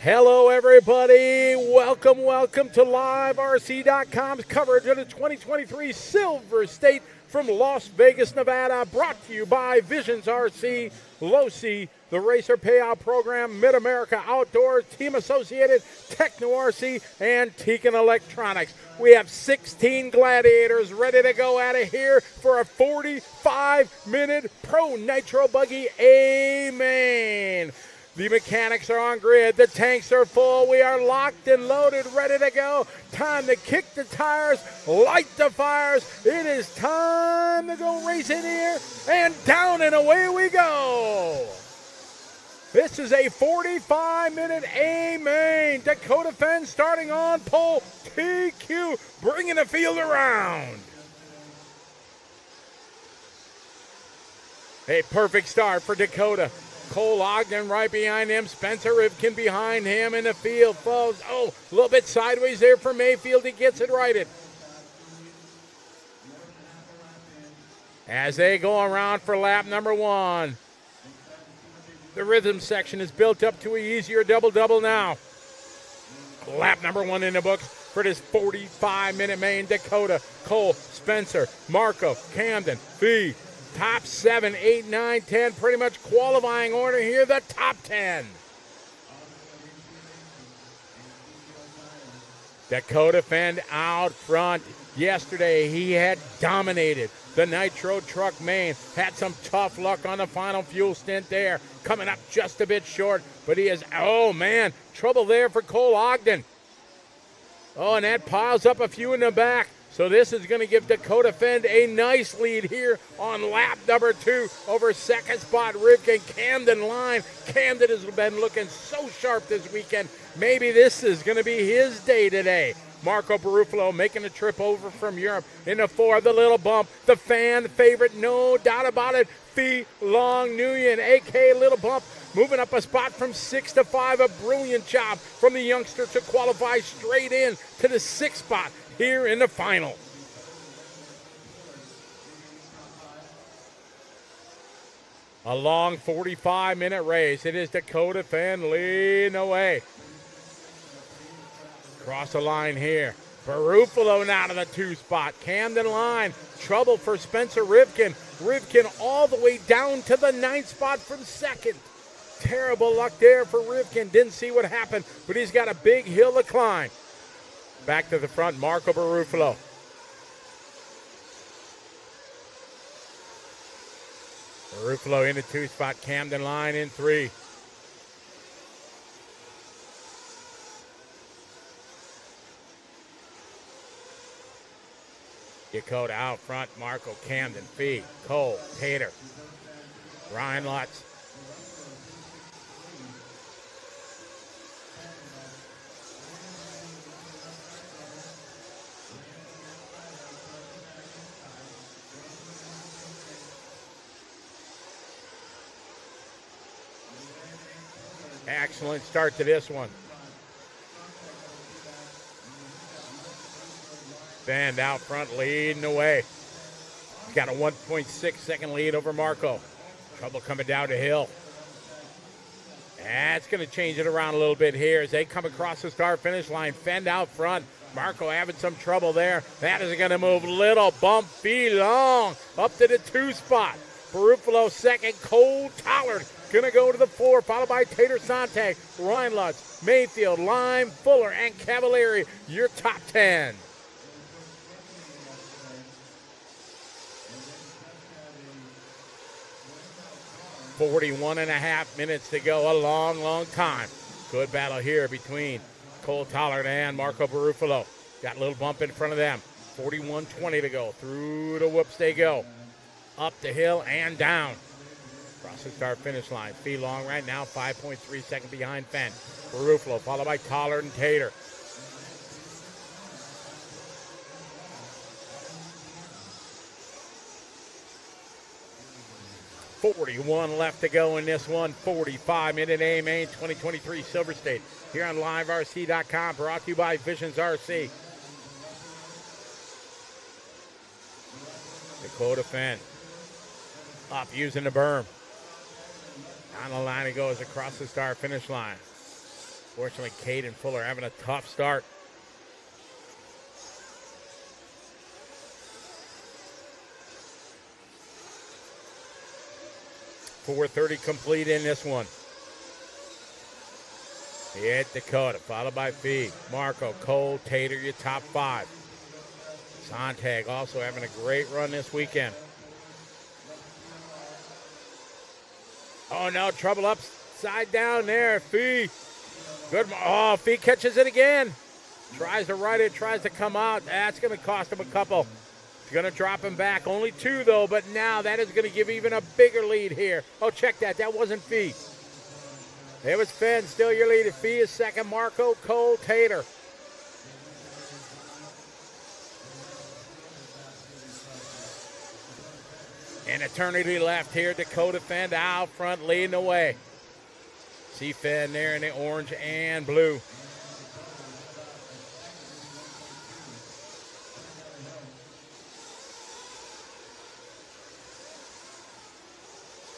Hello, everybody. Welcome to LiveRC.com's coverage of the 2023 Silver State from Las Vegas, Nevada. Brought to you by Visions RC, Losi, the Racer Payout Program, Mid-America Outdoors, Team Associated, Techno RC, and Tekin Electronics. We have 16 gladiators ready to go out of here for a 45-minute Pro Nitro Buggy A-Main. The mechanics are on grid. The tanks are full. We are locked and loaded, ready to go. Time to kick the tires, light the fires. It is time to go racing here, and down and away we go. This is a 45-minute A-Main. Dakota Fenn starting on pole. TQ bringing the field around. A perfect start for Dakota. Cole Ogden right behind him. Spencer Rivkin behind him in the field. Falls, a little bit sideways there for Mayfield. He gets it righted. As they go around for lap number one. The rhythm section is built up to an easier double-double now. Lap number one in the books for this 45-minute main. Dakota, Cole, Spencer, Marco, Camden, Fee. Top 7, 8, 9, 10, pretty much qualifying order here, the top 10. Dakota Fenn out front. Yesterday, he had dominated the Nitro truck main. Had some tough luck on the final fuel stint there. Coming up just a bit short, but he is, trouble there for Cole Ogden. And that piles up a few in the back. So this is going to give Dakota Fenn a nice lead here on lap number 2 over second spot Rivkin. Camden line. Camden has been looking so sharp this weekend. Maybe this is going to be his day today. Marco Baruffolo making a trip over from Europe in the 4, the little bump. The fan favorite, no doubt about it. Fee Long Nguyen, a.k.a. Little Bump, moving up a spot from 6 to 5. A brilliant job from the youngster to qualify straight in to the 6th spot here in the final. A long 45-minute race. It is Dakota Fenn leading away. Cross the line here. Baruffolo now to the 2 spot. Camden line. Trouble for Spencer Rivkin. Rivkin all the way down to the 9th spot from 2nd. Terrible luck there for Rivkin. Didn't see what happened, but he's got a big hill to climb. Back to the front, Marco Baruffolo. Baruffolo in the 2 spot, Camden line in 3. Dakota out front, Marco, Camden, Fee, Cole, Tater, Ryan Lutz. Excellent start to this one. Fenn out front leading the way. He's got a 1.6 second lead over Marco. Trouble coming down the hill. That's going to change it around a little bit here as they come across the start-finish line. Fenn out front. Marco having some trouble there. That is going to move Little Bump Fee Long up to the 2 spot. Baruffolo 2nd. Cole Tollard going to go to the 4, followed by Tater Sontag, Ryan Lutz, Mayfield, Lime, Fuller, and Cavalieri, your top 10. "41.5 minutes to go, a long time. Good battle here between Cole Tollard and Marco Baruffolo. Got a little bump in front of them. 41:20 to go. Through the whoops they go. Up the hill and down. Across the start-finish line. Fee Long right now, 5.3 seconds behind Fenn. Baruffolo, followed by Tollard and Tater. .41 left to go in this one. 45-minute A-Main 2023 Silver State. Here on LiveRC.com, brought to you by Visions RC. Dakota Fenn up using the berm. Down the line he goes across the start finish line. Fortunately, Cade and Fuller having a tough start. .430 complete in this one. Hit Dakota, followed by Fee, Marco, Cole, Tater, your top 5. Sontag also having a great run this weekend. Oh no, trouble upside down there. Fee. Good. Oh, Fee catches it again. Tries to ride it, tries to come out. That's going to cost him a couple. He's going to drop him back. Only 2 though, but now that is going to give even a bigger lead here. Oh, check that. That wasn't Fee. It was Fenn. Still your lead. Fee is second. Marco, Cole, Tater. And eternity left here. Dakota Fenn out front leading the way. See Fenn there in the orange and blue.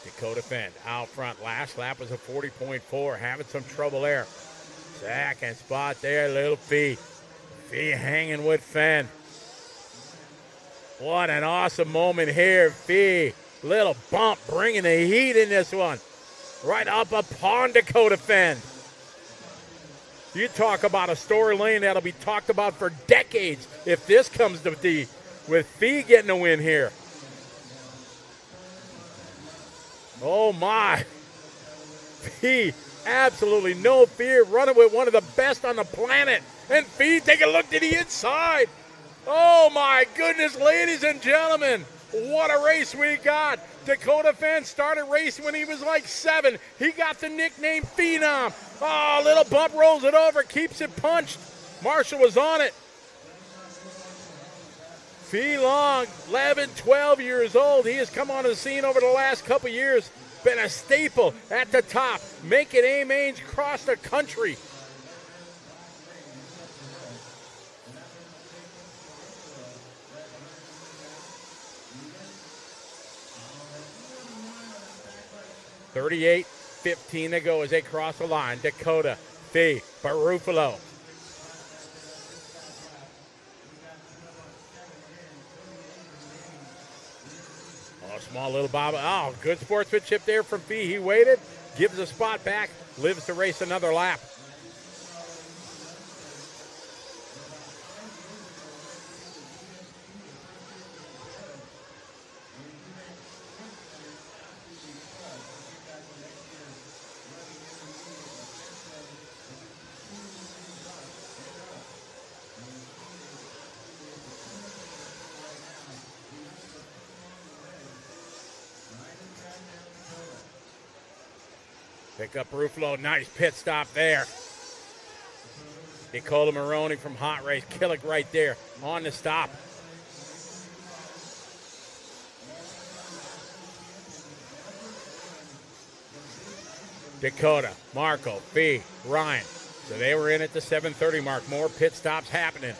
Dakota Fenn out front. Last lap was a 40.4. Having some trouble there. Second spot there, little Fee. Fee hanging with Fenn. What an awesome moment here, Fee. Little bump bringing the heat in this one. Right up upon Dakota Fenn. You talk about a storyline that'll be talked about for decades if this comes to be, with Fee getting a win here. Oh my. Fee, absolutely no fear, running with one of the best on the planet. And Fee, take a look to the inside. Oh my goodness, ladies and gentlemen, what a race we got. Dakota Fenn started racing when he was like 7. He got the nickname Phenom. Oh, little bump rolls it over, keeps it punched. Marshall was on it. Fee Long, 11, 12 years old. He has come on the scene over the last couple years. Been a staple at the top, making A-mains across the country. .38.15 to go as they cross the line. Dakota, Fee, Baruffolo. Oh, small little bob. Oh, good sportsmanship there from Fee. He waited, gives the spot back, lives to race another lap. Pick up Ruffalo, nice pit stop there. Nicola Maroney from Hot Race, Killick right there on the stop. Dakota, Marco, Fee, Ryan. So they were in at the 7:30 mark. More pit stops happening.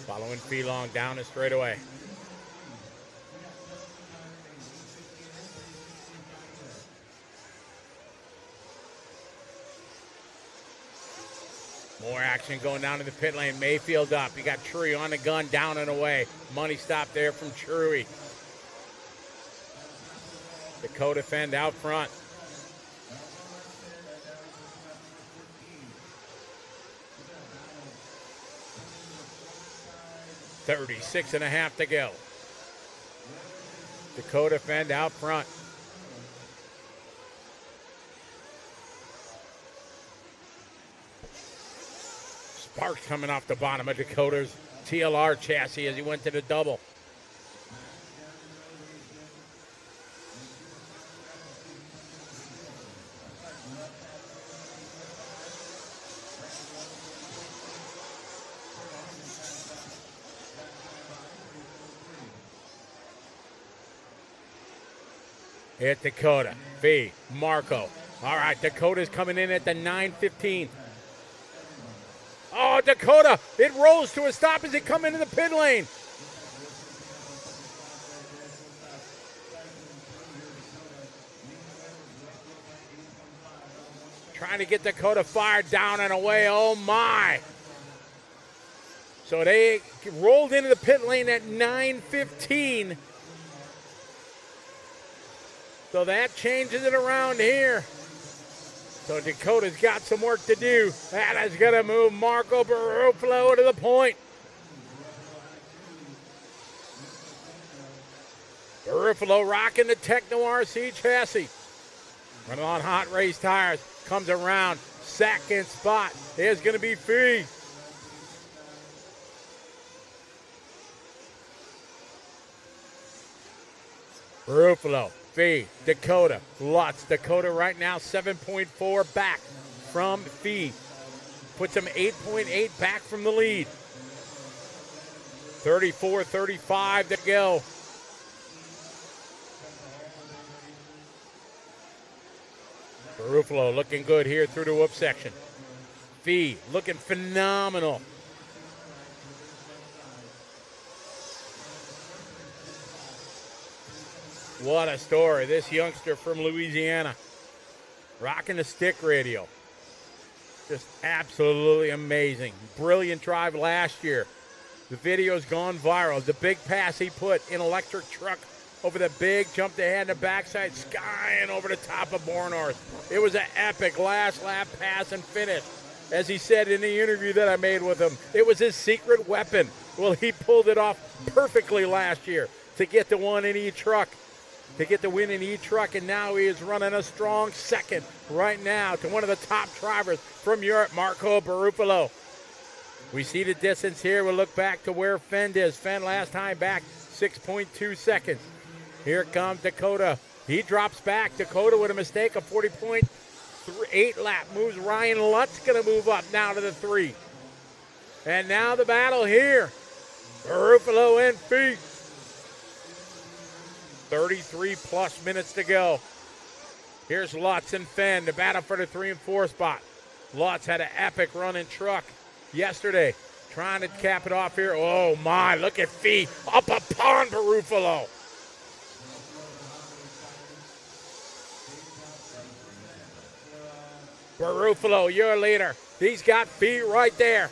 Following Fee Long down the straightaway. More action going down to the pit lane. Mayfield up. You got Truey on the gun, down and away. Money stop there from Truey. Dakota Fenn out front. .36.5 to go. Dakota Fenn out front. Sparks coming off the bottom of Dakota's TLR chassis as he went to the double. Hit Dakota, Fee, Marco. All right, Dakota's coming in at the 9:15. Oh, Dakota. It rolls to a stop as it comes into the pit lane. Trying to get Dakota fired down and away. Oh, my. So they rolled into the pit lane at 9:15. So that changes it around here. So Dakota's got some work to do. That is going to move Marco Baruffolo to the point. Baruffolo rocking the Techno RC chassis. Running on hot race tires. Comes around. Second spot is going to be Fee. Baruffolo, Fee, Dakota, Lutz. Dakota right now 7.4 back from Fee. Puts him 8.8 back from the lead. 34-35 to go. Baruffolo looking good here through the whoop section. Fee looking phenomenal. What a story. This youngster from Louisiana. Rocking the stick radio. Just absolutely amazing. Brilliant drive last year. The video's gone viral. The big pass he put in electric truck over the big jump to head and the backside, skying over the top of Bornhorst. It was an epic last lap pass and finish. As he said in the interview that I made with him, it was his secret weapon. Well, he pulled it off perfectly last year to get the one in each truck. To get the win in E-Truck, and now he is running a strong second right now to one of the top drivers from Europe, Marco Baruffolo. We see the distance here. We'll look back to where Fend is. Fend last time back, 6.2 seconds. Here comes Dakota. He drops back. Dakota with a mistake, a 40.8 lap. Moves Ryan Lutz, going to move up now to the 3. And now the battle here. Baruffolo and Fee. 33-plus minutes to go. Here's Lutz and Fenn, the battle for the 3 and 4 spot. Lutz had an epic running truck yesterday, trying to cap it off here. Oh, my, look at Fee up upon Baruffolo. Baruffolo, your leader. He's got Fee right there.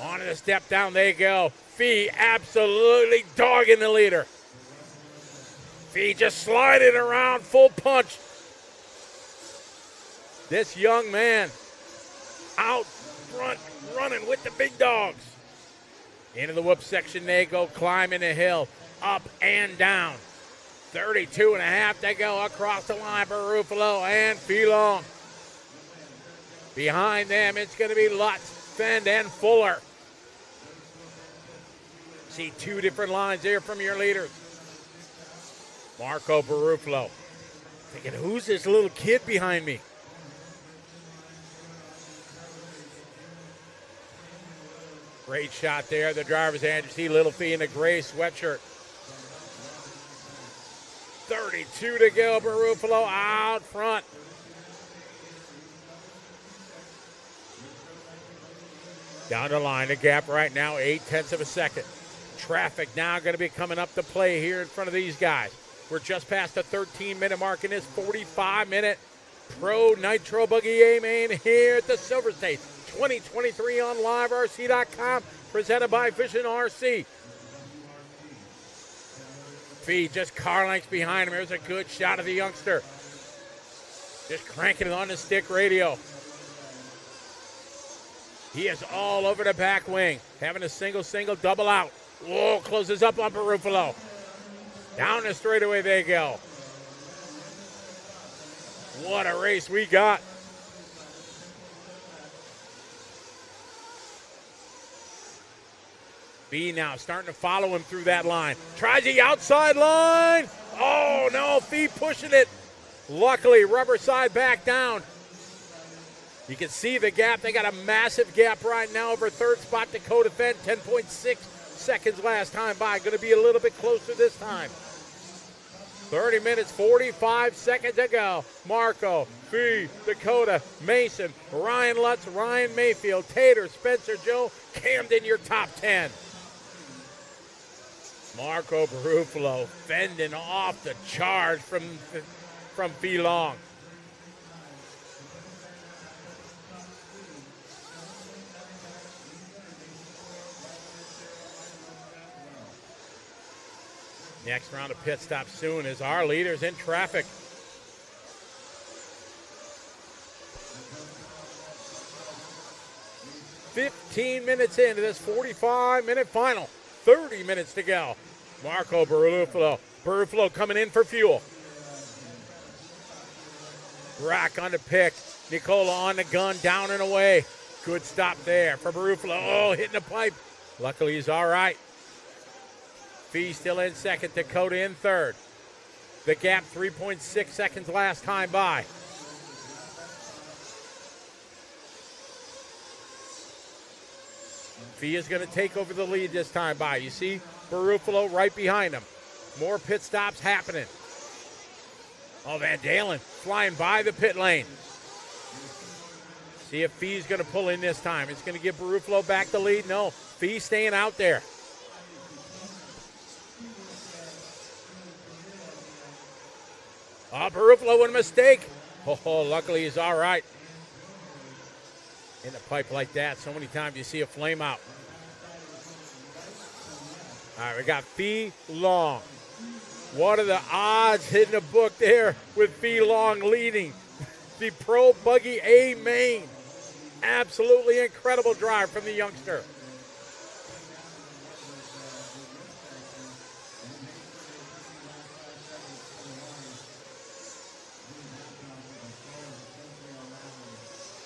On the step down they go. Fee absolutely dogging the leader. Fee just sliding around full punch. This young man out front running with the big dogs. Into the whoop section they go, climbing the hill, up and down. 32.5 to go across the line. Baruffolo and Fee Long. Behind them it's going to be Lutz, Fend, and Fuller. See 2 different lines there from your leaders. Marco Baruffolo. Thinking, who's this little kid behind me? Great shot there. The driver's hand. You see Little Fee in a gray sweatshirt. 32 to go. Baruffolo out front. Down the line. The gap right now, 0.8 of a second. Traffic now going to be coming up to play here in front of these guys. We're just past the 13-minute mark in this 45-minute Pro Nitro Buggy A-Main here at the Silver State 2023 on LiveRC.com, presented by Vision RC. Fee just car lengths behind him. Here's a good shot of the youngster. Just cranking it on the stick radio. He is all over the back wing, having a single, double out. Whoa, closes up on Baruffolo. Down the straightaway they go. What a race we got. Fee now starting to follow him through that line. Tries the outside line. Oh, no, Fee pushing it. Luckily, rubber side back down. You can see the gap. They got a massive gap right now over third spot. Dakota Fenn, 10.6 seconds last time by. Going to be a little bit closer this time. 30 minutes, 45 seconds to go. Marco, Fee, Dakota, Mason, Ryan Lutz, Ryan Mayfield, Tater, Spencer, Joe, Camden, your top 10. Marco Baruffolo fending off the charge from Fee Long. Next round of pit stops soon as our leader's in traffic. "15 minutes into this 45-minute final. 30 minutes to go. Marco Baruffolo. Baruffolo coming in for fuel. Rack on the pick. Nicola on the gun, down and away. Good stop there for Baruffolo. Oh, hitting the pipe. Luckily, he's all right. Fee still in second. Dakota in third. The gap 3.6 seconds last time by. Fee is going to take over the lead this time by. You see Baruffolo right behind him. More pit stops happening. Oh, Van Dalen flying by the pit lane. See if Fee's going to pull in this time. It's going to give Baruffolo back the lead. No, Fee staying out there. Oh, Baruffolo with a mistake. Oh, luckily he's all right. In the pipe like that, so many times you see a flame out. All right, we got Fee Long. What are the odds hitting the book there with Fee Long leading the Pro Buggy A main? Absolutely incredible drive from the youngster.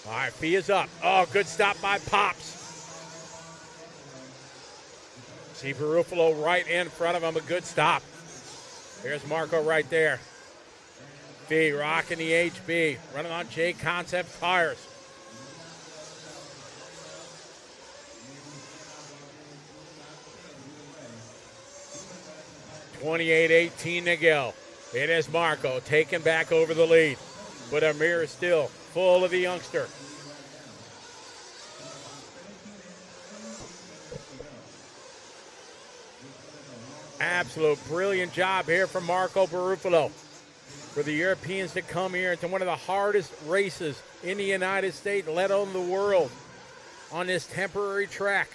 All right, Fee is up. Oh, good stop by Pops. See Baruffolo right in front of him, a good stop. Here's Marco right there. Fee rocking the HB, running on J Concept tires. .28.18 to go. It is Marco taking back over the lead, but Amir is still full of the youngster. Absolute brilliant job here from Marco Baruffolo. For the Europeans to come here into one of the hardest races in the United States, let alone the world, on this temporary track.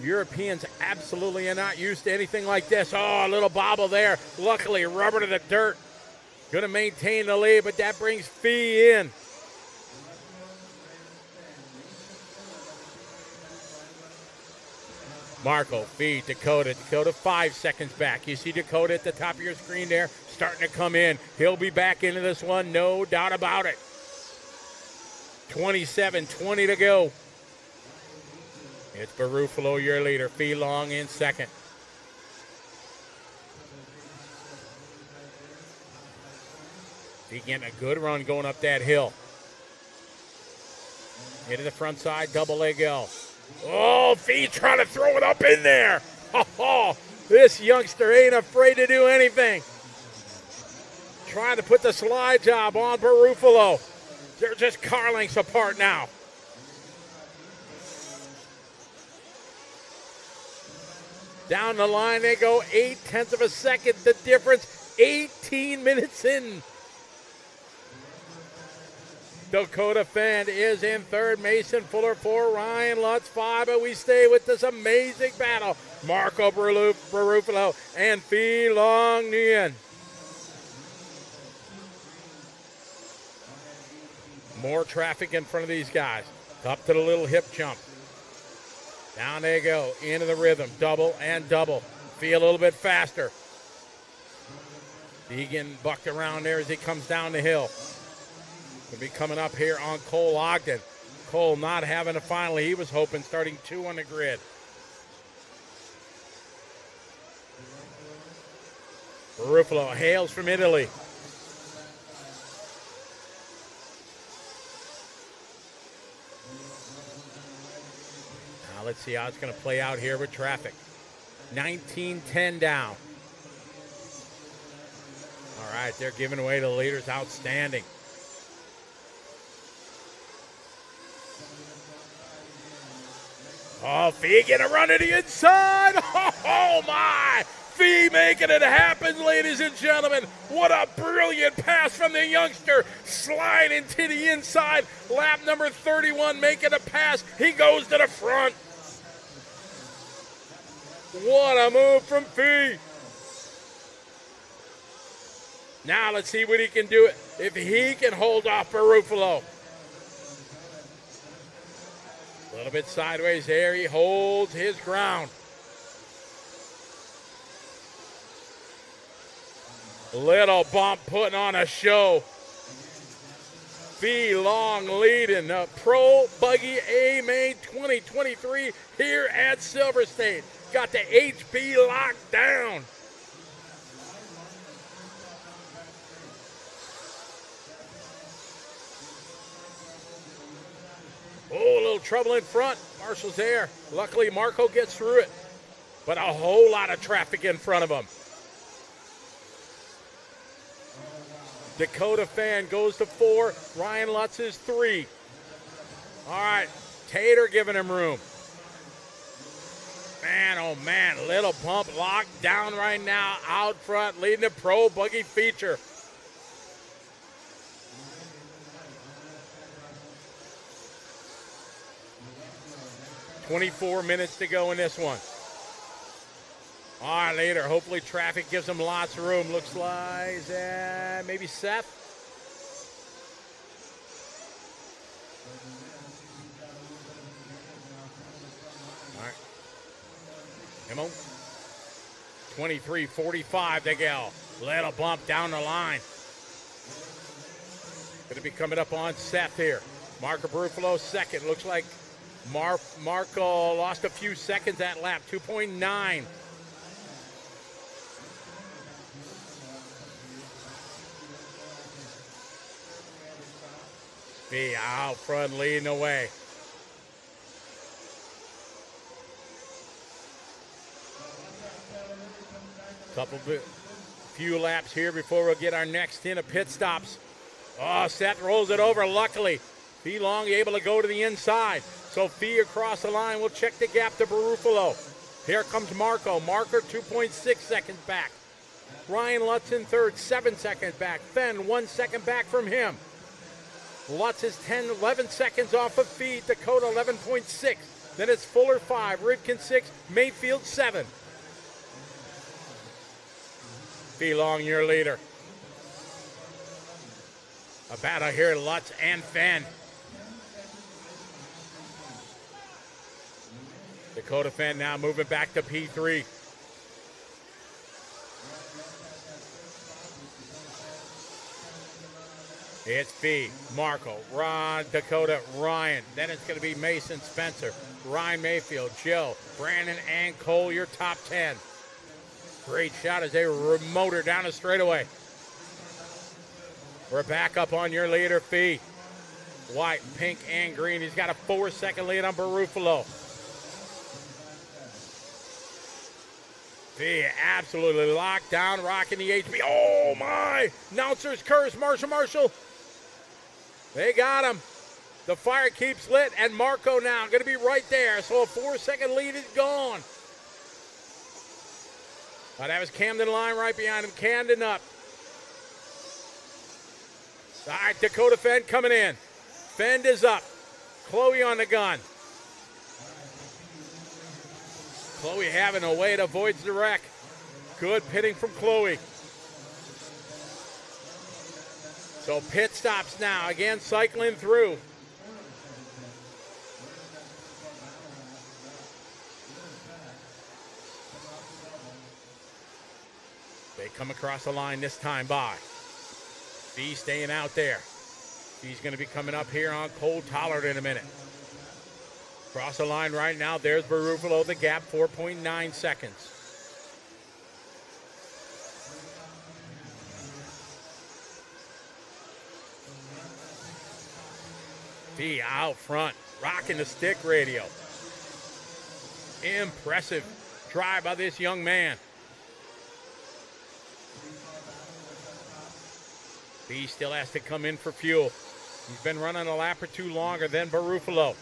Europeans absolutely are not used to anything like this. Oh, a little bobble there. Luckily, rubber to the dirt. Going to maintain the lead, but that brings Fee in. Marco, Fee, Dakota. Dakota 5 seconds back. You see Dakota at the top of your screen there, starting to come in. He'll be back into this one, no doubt about it. 27:20 to go. It's Baruffolo, your leader. Fee Long in second. Fee getting a good run going up that hill. Into the front side, double leg L. Oh, Fee trying to throw it up in there. Oh, this youngster ain't afraid to do anything. Trying to put the slide job on Baruffolo. They're just car lengths apart now. Down the line they go, 0.8 of a second. The difference, 18 minutes in. Dakota Fend is in third. Mason Fuller 4. Ryan Lutz 5. But we stay with this amazing battle. Marco Baruffolo and Fee Long Nguyen. More traffic in front of these guys. Up to the little hip jump. Down they go. Into the rhythm. Double and double. Fee a little bit faster. Deegan bucked around there as he comes down the hill. Will be coming up here on Cole Ogden. Cole not having a final. He was hoping starting 2 on the grid. Baruffolo hails from Italy. Now let's see how it's going to play out here with traffic. 19:10 down. right, they're giving away the leaders. Outstanding. Oh, Fee getting a run to the inside. Oh, my. Fee making it happen, ladies and gentlemen. What a brilliant pass from the youngster. Sliding to the inside. Lap number 31 making a pass. He goes to the front. What a move from Fee. Now let's see what he can do if he can hold off Baruffolo. A little bit sideways there. He holds his ground. Little bump putting on a show. Fee long leading the Pro Buggy A-Main 2023 here at Silver State. Got the HB locked down. Oh, a little trouble in front. Marshall's there. Luckily, Marco gets through it. But a whole lot of traffic in front of him. Dakota Fan goes to 4. Ryan Lutz is 3. All right, Tater giving him room. Man, oh man, little bump locked down right now out front, leading the Pro Buggy feature. "24 minutes to go in this one. All right, later. Hopefully traffic gives them lots of room. Looks like maybe Seth. All right. Come on. 23:45 to go. Little bump down the line. Going to be coming up on Seth here. Marco Baruffolo second. Looks like Marco lost a few seconds that lap. 2.9. Be out front leading the way. Few laps here before we'll get our next 10 of pit stops. Oh, Seth rolls it over, luckily. Fee Long able to go to the inside. So Fee across the line will check the gap to Baruffolo. Here comes Marco. Marco 2.6 seconds back. Ryan Lutz in third, 7 seconds back. Fenn 1 second back from him. Lutz is 11 seconds off of Fee. Dakota 11.6. Then it's Fuller 5, Rivkin 6, Mayfield 7. Fee Long, your leader. A battle here, Lutz and Fenn. Dakota Fenn now moving back to P3. It's Fee, Marco, Ron, Dakota, Ryan. Then it's going to be Mason, Spencer, Ryan Mayfield, Joe, Brandon, and Cole, your top 10. Great shot as they motor down the straightaway. We're back up on your leader, Fee. White, pink, and green. He's got a 4-second lead on Baruffolo. Fee absolutely locked down, rocking the HB. Oh, my! Announcer's curse, Marshall. They got him. The fire keeps lit, and Marco now going to be right there. So a 4-second lead is gone. But that was Camden line right behind him. Camden up. All right, Dakota Fenn coming in. Fenn is up. Chloe on the gun. Chloe having a way to avoid the wreck. Good pitting from Chloe. So pit stops now. Again, cycling through. They come across the line this time by. Fee staying out there. He's going to be coming up here on Cole Tollard in a minute. Cross the line right now. There's Baruffolo, the gap, 4.9 seconds. Fee out front, rocking the stick radio. Impressive drive by this young man. Fee still has to come in for fuel. He's been running a lap or two longer than Baruffolo.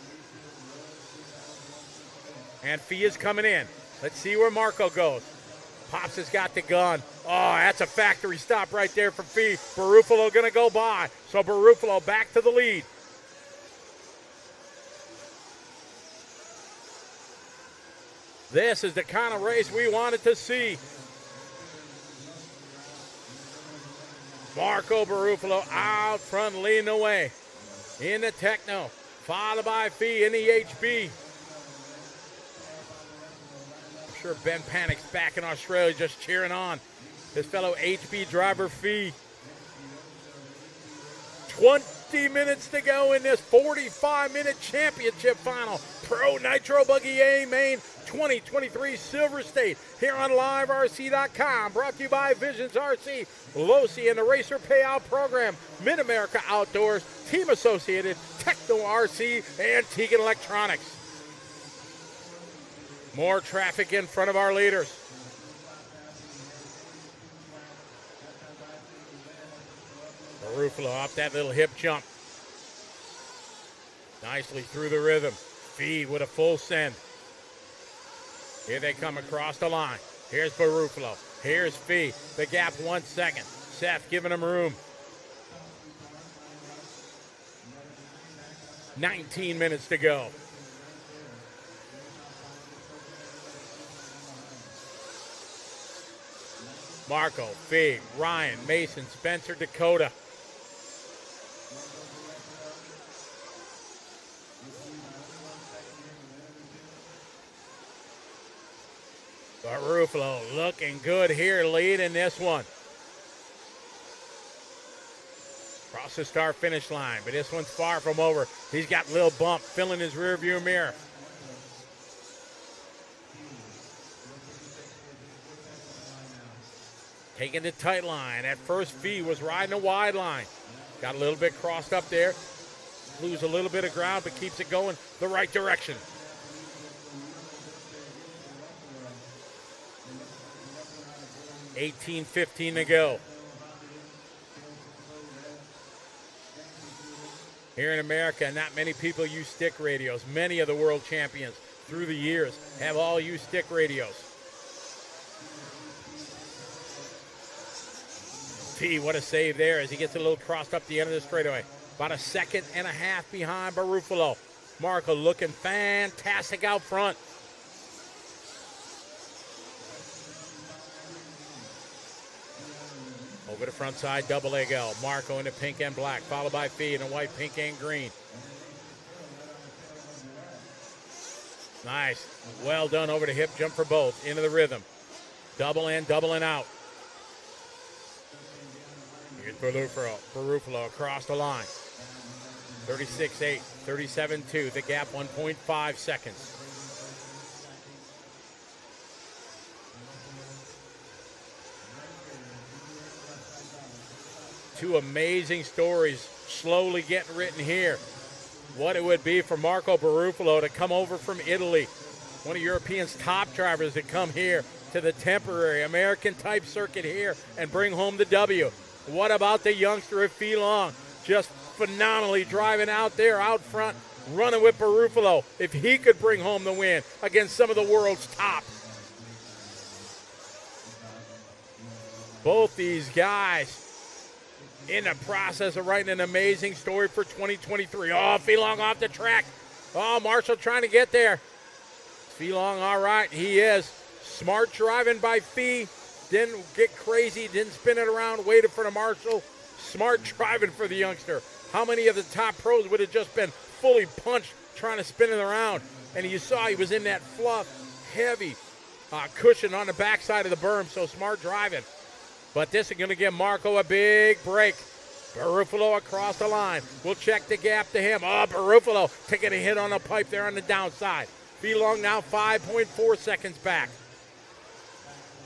And Fee is coming in. Let's see where Marco goes. Pops has got the gun. Oh, that's a factory stop right there for Fee. Baruffolo going to go by. So Baruffolo back to the lead. This is the kind of race we wanted to see. Marco Baruffolo out front leading the way in the Techno, followed by Fee in the HB. I'm sure Ben Panic's back in Australia just cheering on his fellow HB driver Fee. 20 minutes to go in this 45-minute championship final. Pro Nitro Buggy A Main 2023 Silver State here on LiveRC.com. Brought to you by Visions RC, Losi and the Racer Payout Program, Mid-America Outdoors, Team Associated, Techno RC, and Tegan Electronics. More traffic in front of our leaders. Baruffolo up that little hip jump. Nicely through the rhythm. Fee with a full send. Here they come across the line. Here's Baruffolo. Here's Fee. The gap 1 second. Seth giving him room. 19 minutes to go. Marco, Fee, Ryan, Mason, Spencer, Dakota. Baruffolo looking good here, leading this one. Across the start finish line, but this one's far from over. He's got a little bump filling his rear view mirror. Taking the tight line. At first, Fee was riding a wide line. Got a little bit crossed up there. Lose a little bit of ground, but keeps it going the right direction. $18:15 to go. Here in America, not many people use stick radios. Many of the world champions through the years have all used stick radios. Fee, what a save there as he gets a little crossed up the end of the straightaway. About a second and a half behind Baruffolo. Marco looking fantastic out front. Over the front side, double leg L. Marco in the pink and black, followed by Fee in the white, pink, and green. Nice. Well done over the hip jump for both. Into the rhythm. Double in, doubling out. Here's Baruffolo across the line. 36.8, 37.2. The gap 1.5 seconds. Two amazing stories slowly getting written here. What it would be for Marco Baruffolo to come over from Italy, one of Europeans' top drivers, to come here to the temporary American-type circuit here and bring home the W. What about the youngster at Fee Long? Just phenomenally driving out there, out front, running with Baruffolo. If he could bring home the win against some of the world's top. Both these guys in the process of writing an amazing story for 2023. Oh, Fee Long off the track. Oh, Marshall trying to get there. Fee Long, all right, he is. Smart driving by Fee. Didn't get crazy, didn't spin it around, waited for the Marshall. Smart driving for the youngster. How many of the top pros would have just been fully punched trying to spin it around? And you saw he was in that fluff, heavy cushion on the backside of the berm, so smart driving. But this is going to give Marco a big break. Baruffolo across the line. We'll check the gap to him. Oh, Baruffolo taking a hit on the pipe there on the downside. Fee Long now 5.4 seconds back.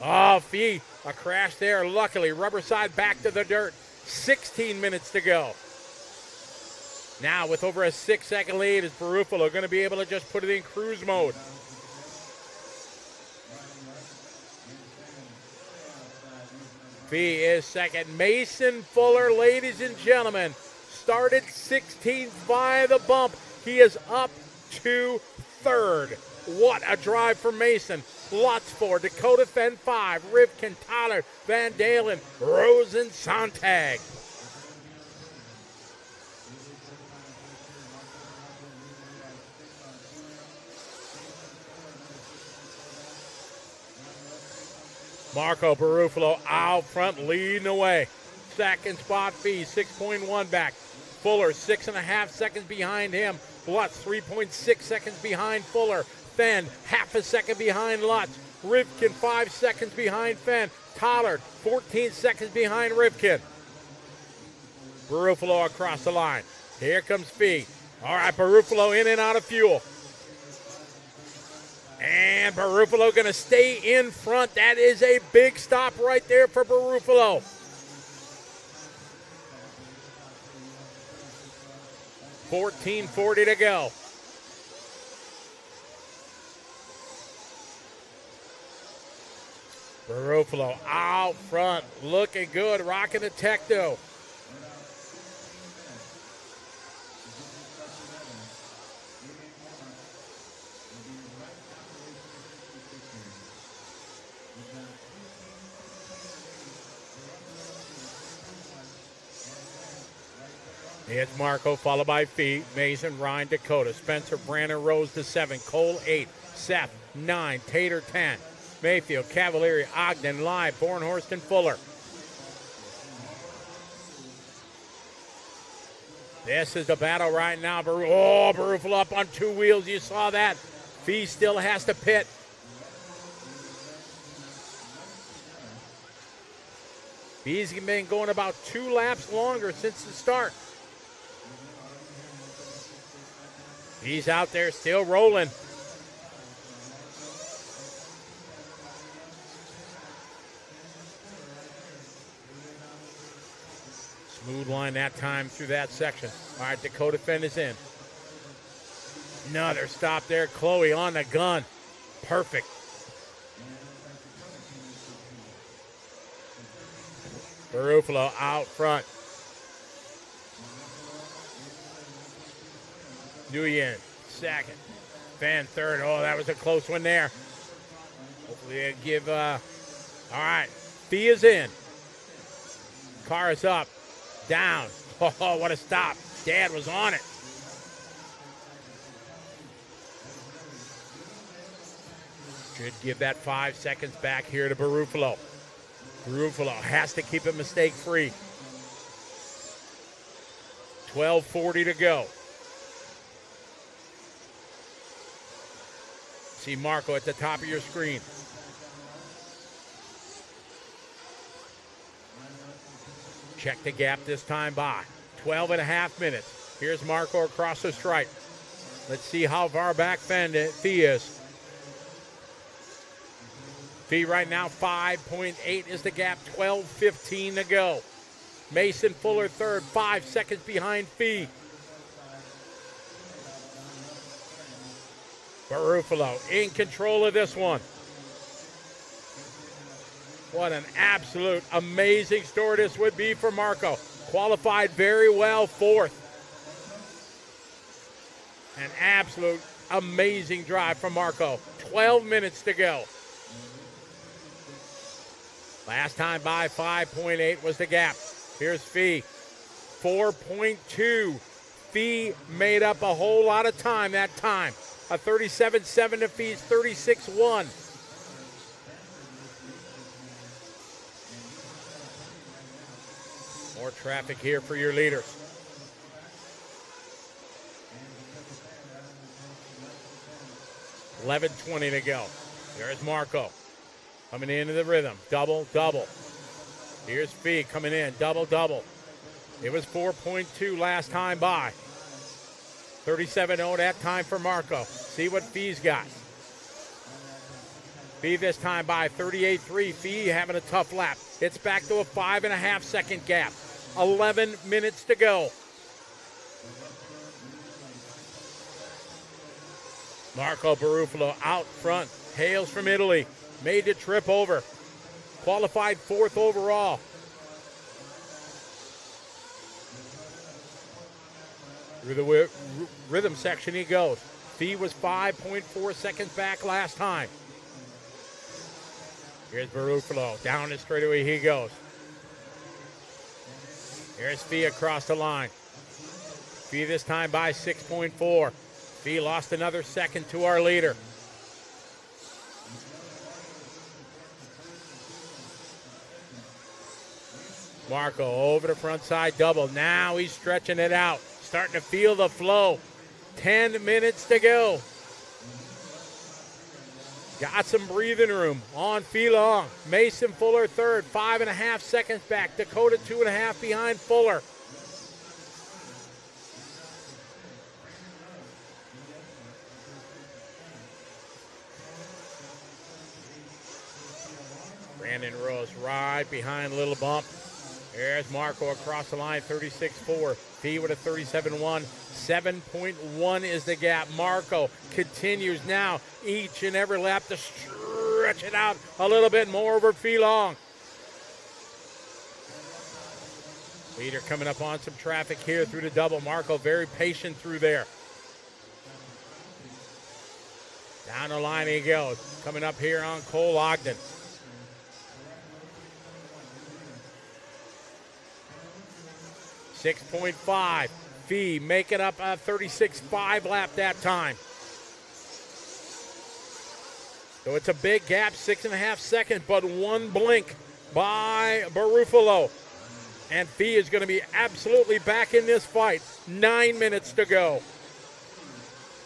Oh, Fee, a crash there. Luckily, rubber side back to the dirt. 16 minutes to go. Now, with over a 6-second lead, is Baruffolo going to be able to just put it in cruise mode? Fee is second. Mason Fuller, ladies and gentlemen, started 16th by the bump. He is up to third. What a drive for Mason. Lutz 4, Dakota Fenn 5, Rivkin, Tyler, Van Dalen, Rosen, Sontag. Marco Baruffolo out front, leading the way. Second spot, Fee, 6.1 back. Fuller, 6.5 seconds behind him. Lutz, 3.6 seconds behind Fuller. Fenn, half a second behind Lutz. Rivkin, 5 seconds behind Fenn. Tollard, 14 seconds behind Rivkin. Baruffolo across the line. Here comes Fee. All right, Baruffolo in and out of fuel. And Baruffolo going to stay in front. That is a big stop right there for Baruffolo. $14.40 to go. Baruffolo out front, looking good, rocking the Tecto. It's Marco, followed by Fee, Mason, Ryan, Dakota, Spencer, Brandon, Rose to 7, Cole 8, Seth 9, Tater 10, Mayfield, Cavalieri, Ogden, Live, Bornhorst, and Fuller. This is the battle right now. Baruffalo up on 2 wheels. You saw that. Fee still has to pit. Fee's been going about 2 laps longer since the start. He's out there still rolling. Smooth line that time through that section. All right, Dakota Fenn is in. Another stop there. Chloe on the gun. Perfect. Baruffalo out front. Nguyen, second. Fenn, third. Oh, that was a close one there. Hopefully they give, all right. Fee is in. Car is up. Down. Oh, what a stop. Dad was on it. Should give that 5 seconds back here to Baruffalo. Baruffalo has to keep it mistake-free. 12:40 to go. See Marco at the top of your screen. Check the gap this time by. 12.5 minutes. Here's Marco across the stripe. Let's see how far back Fee is. Fee right now, 5.8 is the gap. 12:15 to go. Mason Fuller third, 5 seconds behind Fee. Baruffalo in control of this one. What an absolute amazing story this would be for Marco. Qualified very well, 4th. An absolute amazing drive from Marco. 12 minutes to go. Last time by, 5.8 was the gap. Here's Fee. 4.2. Fee made up a whole lot of time that time. A 37.7 to Fee's 36.1. More traffic here for your leaders. $11:20 to go. There's Marco coming into the rhythm. Double, double. Here's Fee coming in. Double, double. It was 4.2 last time by. 37.0 that time for Marco. See what Fee's got. Fee this time by 38.3. Fee having a tough lap. It's back to a 5.5 second gap. 11 minutes to go. Marco Baruffalo out front. Hails from Italy. Made the trip over. qualified 4th overall. Through the rhythm section he goes. Fee was 5.4 seconds back last time. Here's Baruffolo. Down the straightaway he goes. Here's Fee across the line. Fee this time by 6.4. Fee lost another second to our leader. Marco over the front side double. Now he's stretching it out. Starting to feel the flow. 10 minutes to go. Got some breathing room on Fee Long. Mason Fuller third, 5.5 seconds back. Dakota 2.5 behind Fuller. Brandon Rose right behind Little Bump. There's Marco across the line, 36.4. Fee with a 37.1. 7.1 is the gap. Marco continues now each and every lap to stretch it out a little bit more over Fee Long. Leader coming up on some traffic here through the double. Marco very patient through there. Down the line he goes. Coming up here on Cole Ogden. .5. Fee making up a 36.5 lap that time. So it's a big gap, 6.5 seconds, but one blink by Baruffolo. And Fee is going to be absolutely back in this fight. 9 minutes to go.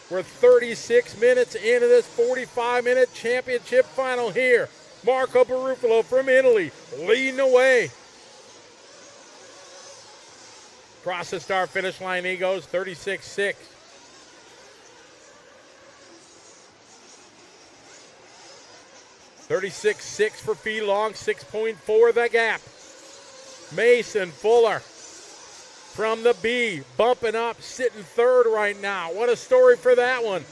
We're 36 minutes into this 45-minute championship final here. Marco Baruffolo from Italy leading the way. Across the start finish line he goes, 36.6. .36.6 for Fee Long, 6.4 the gap. Mason Fuller from the B, bumping up, sitting third right now. What a story for that one.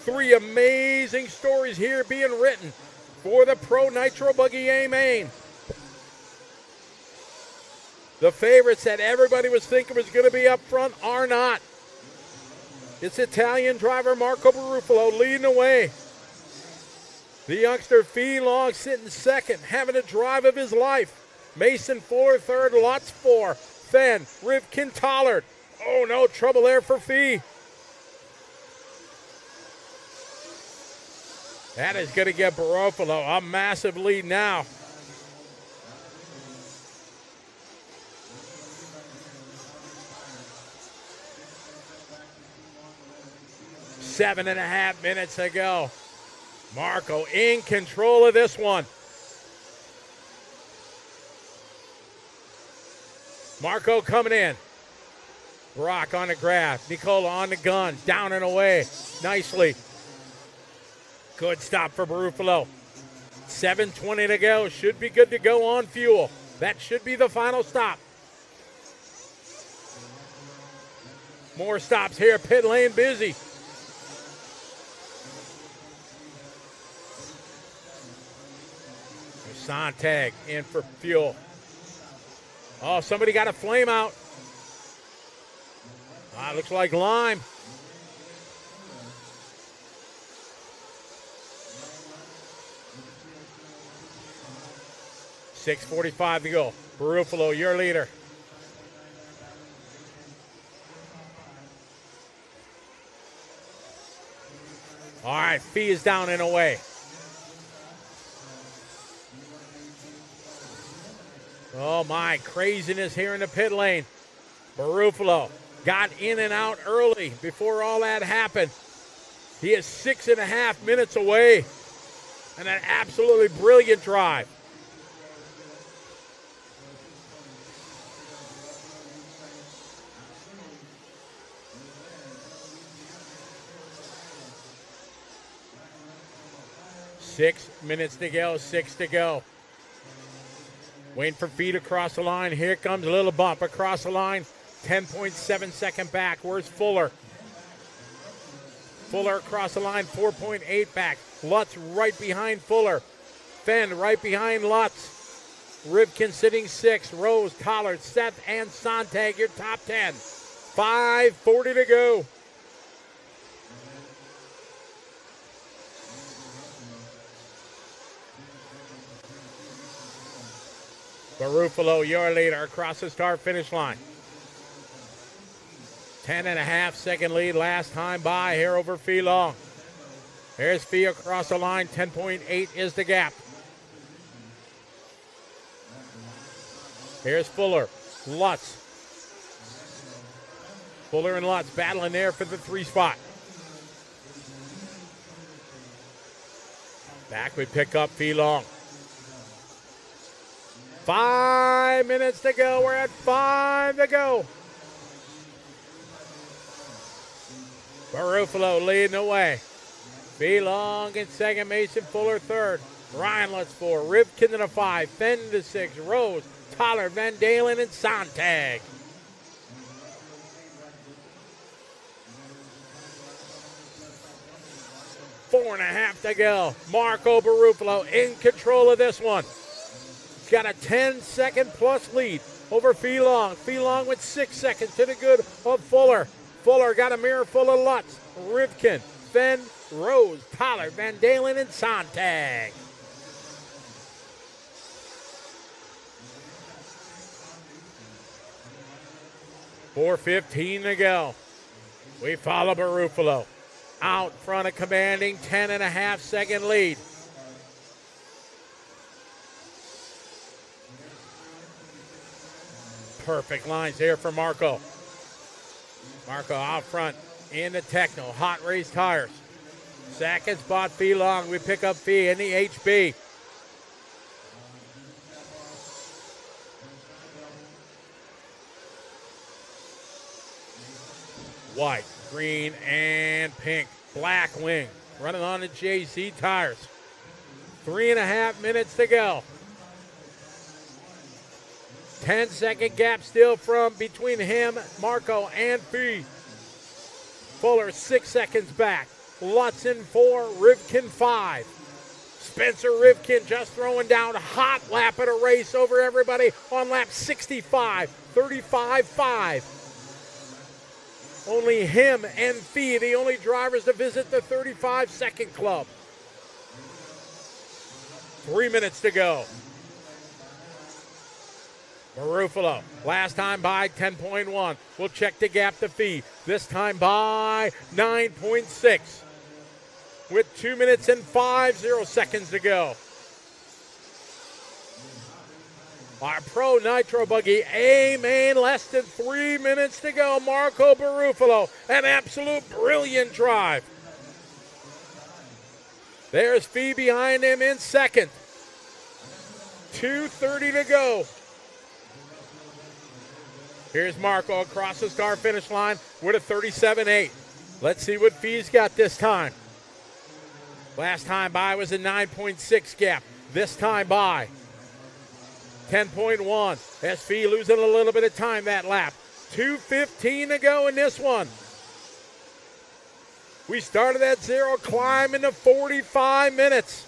3 amazing stories here being written for the Pro Nitro Buggy A main. The favorites that everybody was thinking was going to be up front are not. It's Italian driver Marco Baruffolo leading the way. The youngster Fee Long sitting second, having a drive of his life. Mason Fuller third, Lutz 4. Then Rivkin Tollard. Oh no, trouble there for Fee. That is going to get Baruffolo a massive lead now. Seven and a half minutes to go. Marco in control of this one. Marco coming in. Brock on the grab. Nicola on the gun. Down and away. Nicely. Good stop for Baruffolo. 7:20 to go. Should be good to go on fuel. That should be the final stop. More stops here. Pit lane busy. Sontag in for fuel. Oh, somebody got a flame out. Looks like Lime. .645 to go. Baruffolo, your leader. All right, Fee is down and away. Oh my, craziness here in the pit lane. Baruffolo got in and out early before all that happened. He is 6.5 minutes away. And an absolutely brilliant drive. Six minutes to go, 6 to go. Waiting for Fee to cross the line. Here comes a little bump across the line. 10.7 second back. Where's Fuller? Fuller across the line, 4.8 back. Lutz right behind Fuller. Fenn right behind Lutz. Rivkin sitting 6th. Rose, Collard, Seth, and Sontag, your top 10. 5:40 to go. Baruffolo, your leader, across the start finish line. 10.5 second lead last time by here over Fee Long. Here's Fee across the line. 10.8 is the gap. Here's Fuller, Lutz. Fuller and Lutz battling there for the 3 spot. Back we pick up Fee Long. 5 minutes to go. We're at 5 to go. Baruffolo leading the way. Fee Long in second, Mason Fuller third. Ryan Lutz 4, Rivkin in a 5, Fenn to 6, Rose, Tyler, Van Dalen, and Sontag. Four and a half to go. Marco Baruffolo in control of this one. He's got a 10-second plus lead over Fee Long. Fee Long with 6 seconds to the good of Fuller. Fuller got a mirror full of Lutz, Rivkin, Fenn, Rose, Tyler, Van Dalen, and Sontag. .4:15 to go. We follow Baruffolo. Out front, a commanding 10.5 second lead. Perfect lines here for Marco. Marco out front in the Techno. Hot race tires. Second spot, Fee Long. We pick up Fee in the HB. White, green, and pink. Black wing. Running on the JC tires. 3.5 minutes to go. 10-second gap still from between him, Marco, and Fee. Fuller 6 seconds back. Lutz in 4, Rivkin 5. Spencer Rivkin just throwing down a hot lap at a race over everybody on lap 65, 35.5. Only him and Fee, the only drivers to visit the 35-second club. 3 minutes to go. Baruffolo, last time by 10.1. We'll check the gap to Fee. This time by 9.6. With 2 minutes and 50 seconds to go. Our Pro Nitro Buggy A-Main, less than 3 minutes to go. Marco Baruffolo, an absolute brilliant drive. There's Fee behind him in second. 2:30 to go. Here's Marco across the start finish line with a 37.8. Let's see what Fee's got this time. Last time by was a 9.6 gap. This time by 10.1. As Fee losing a little bit of time that lap. 2:15 to go in this one. We started that 0, climb into 45 minutes.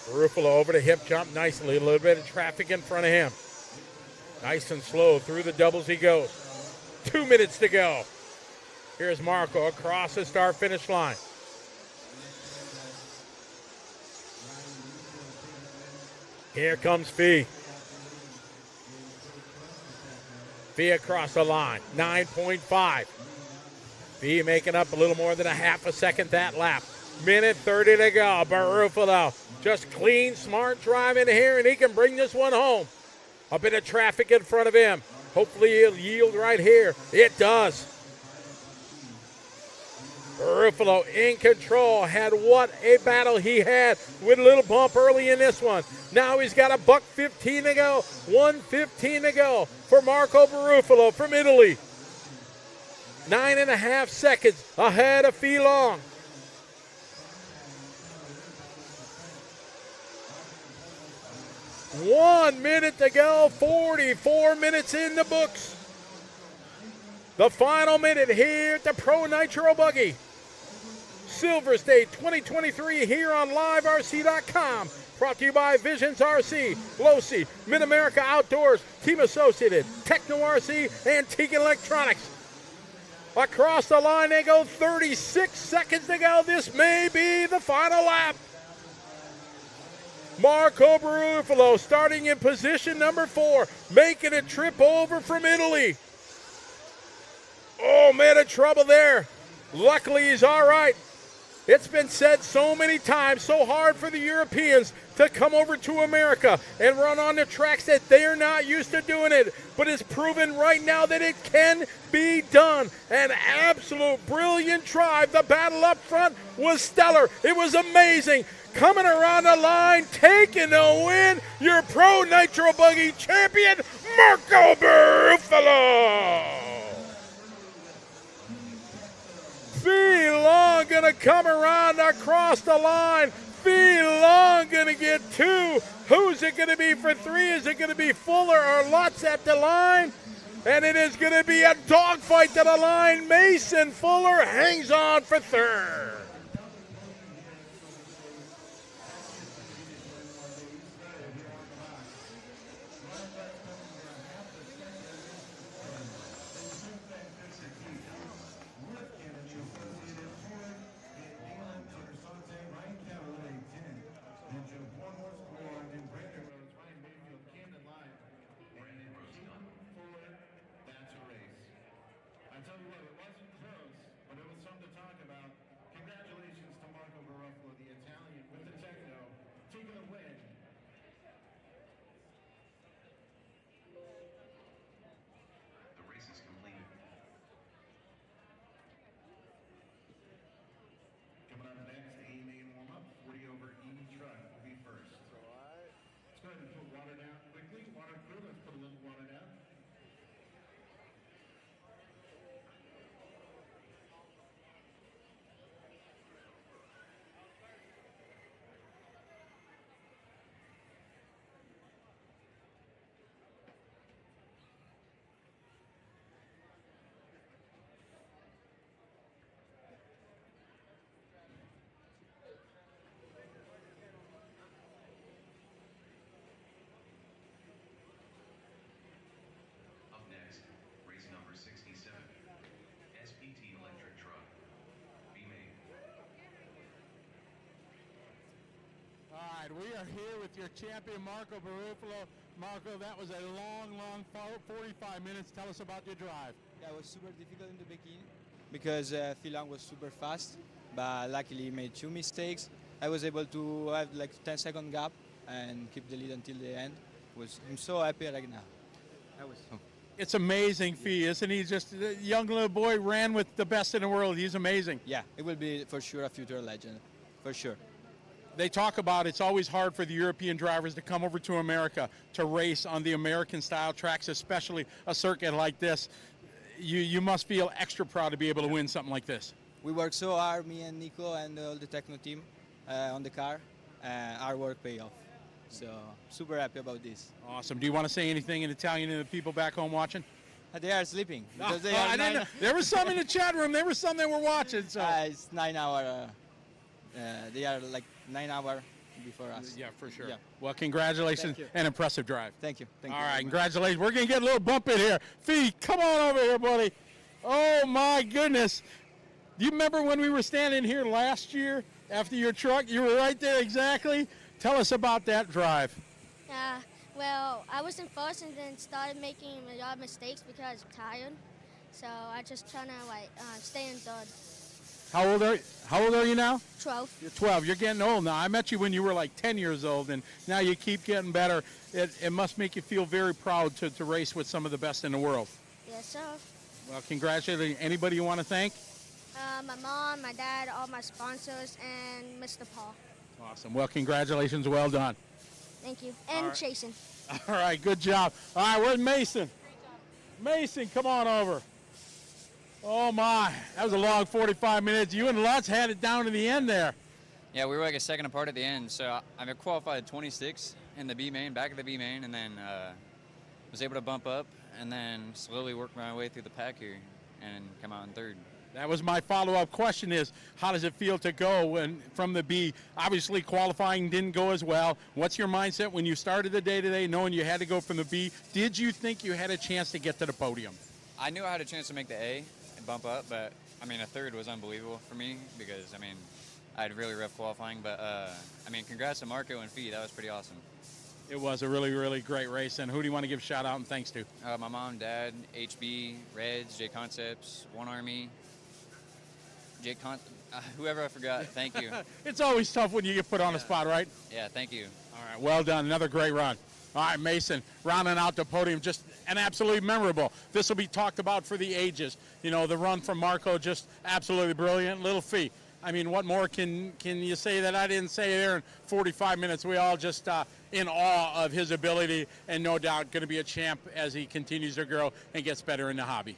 Baruffolo over the hip jump nicely. A little bit of traffic in front of him. Nice and slow through the doubles he goes. 2 minutes to go. Here's Marco across the start finish line. Here comes Fee. Fee across the line, 9.5. Fee making up a little more than a half a second that lap. Minute 30 to go. Baruffolo just clean, smart driving here, and he can bring this one home. A bit of traffic in front of him. Hopefully he'll yield right here. It does. Baruffolo in control. Had what a battle he had with a little bump early in this one. Now he's got a $1:15 to go. 1:15 to go for Marco Baruffolo from Italy. 9.5 seconds ahead of Fee Long. One minute to go. 44 minutes in the books. The final minute here at the Pro Nitro Buggy. Silver State 2023 here on LiveRC.com. Brought to you by Visions RC, Losi, Mid-America Outdoors, Team Associated, Techno RC, Antique Electronics. Across the line they go, 36 seconds to go. This may be the final lap. Marco Baruffolo starting in position number 4, making a trip over from Italy. Oh, man, in trouble there. Luckily, he's all right. It's been said so many times, so hard for the Europeans to come over to America and run on the tracks that they are not used to doing it. But it's proven right now that it can be done. An absolute brilliant drive. The battle up front was stellar. It was amazing. Coming around the line, taking the win, your Pro Nitro Buggy champion, Marco Baruffolo. Long gonna come around across the line. Long gonna get 2. Who's it gonna be for 3? Is it gonna be Fuller or Lutz at the line? And it is gonna be a dogfight to the line. Mason Fuller hangs on for 3rd. We are here with your champion, Marco Baruffolo. Marco, that was a long 45 minutes. Tell us about your drive. Yeah, it was super difficult in the beginning because Long was super fast, but luckily he made 2 mistakes. I was able to have like 10-second gap and keep the lead until the end. I'm so happy right now. It's amazing feat, isn't he? Just a young little boy ran with the best in the world. He's amazing. Yeah, it will be for sure a future legend, for sure. They talk about it's always hard for the European drivers to come over to America to race on the American-style tracks, especially a circuit like this. You must feel extra proud to be able to win something like this. We worked so hard, me and Nico and all the techno team on the car. Our work paid off. So super happy about this. Awesome. Do you want to say anything in Italian to the people back home watching? They are sleeping. Because there was some in the chat room. There were some that were watching. So. It's 9 hour. They are like 9 hours before us. Yeah, for sure. Yeah. Well, congratulations and impressive drive. Thank you. All right, congratulations. We're going to get a little bump in here. Fee, come on over here, buddy. Oh, my goodness. Do you remember when we were standing here last year after your truck? You were right there exactly. Tell us about that drive. Well, I was in first and then started making a lot of mistakes because I was tired. So I just trying to stay in third. How old are you now? 12. You're 12. You're getting old now. I met you when you were like 10 years old, and now you keep getting better. It must make you feel very proud to race with some of the best in the world. Yes, sir. Well, congratulations. Anybody you want to thank? My mom, my dad, all my sponsors, and Mr. Paul. Awesome. Well, congratulations. Well done. Thank you. And right. Chasen. All right. Good job. All right. Where's Mason? Mason, come on over. Oh, my. That was a long 45 minutes. You and Lutz had it down to the end there. Yeah, we were like a second apart at the end. So I qualified 26 in the B main, back of the B main, and then was able to bump up and then slowly work my way through the pack here and come out in third. That was my follow-up question is, how does it feel to go from the B? Obviously, qualifying didn't go as well. What's your mindset when you started the day today, knowing you had to go from the B? Did you think you had a chance to get to the podium? I knew I had a chance to make the A and bump up, but, I mean, a third was unbelievable for me because, I mean, I had really rough qualifying. But, I mean, congrats to Marco and Fee. That was pretty awesome. It was a really, really great race. And who do you want to give a shout-out and thanks to? My mom, dad, HB, Reds, J Concepts, One Army, whoever I forgot, thank you. It's always tough when you get put on the spot, right? Yeah, thank you. All right, well done. Another great run. All right, Mason, rounding out the podium, just an absolutely memorable. This will be talked about for the ages. You know, the run from Marco, just absolutely brilliant. Little Fee, I mean, what more can you say that I didn't say there in 45 minutes? We all just in awe of his ability and no doubt going to be a champ as he continues to grow and gets better in the hobby.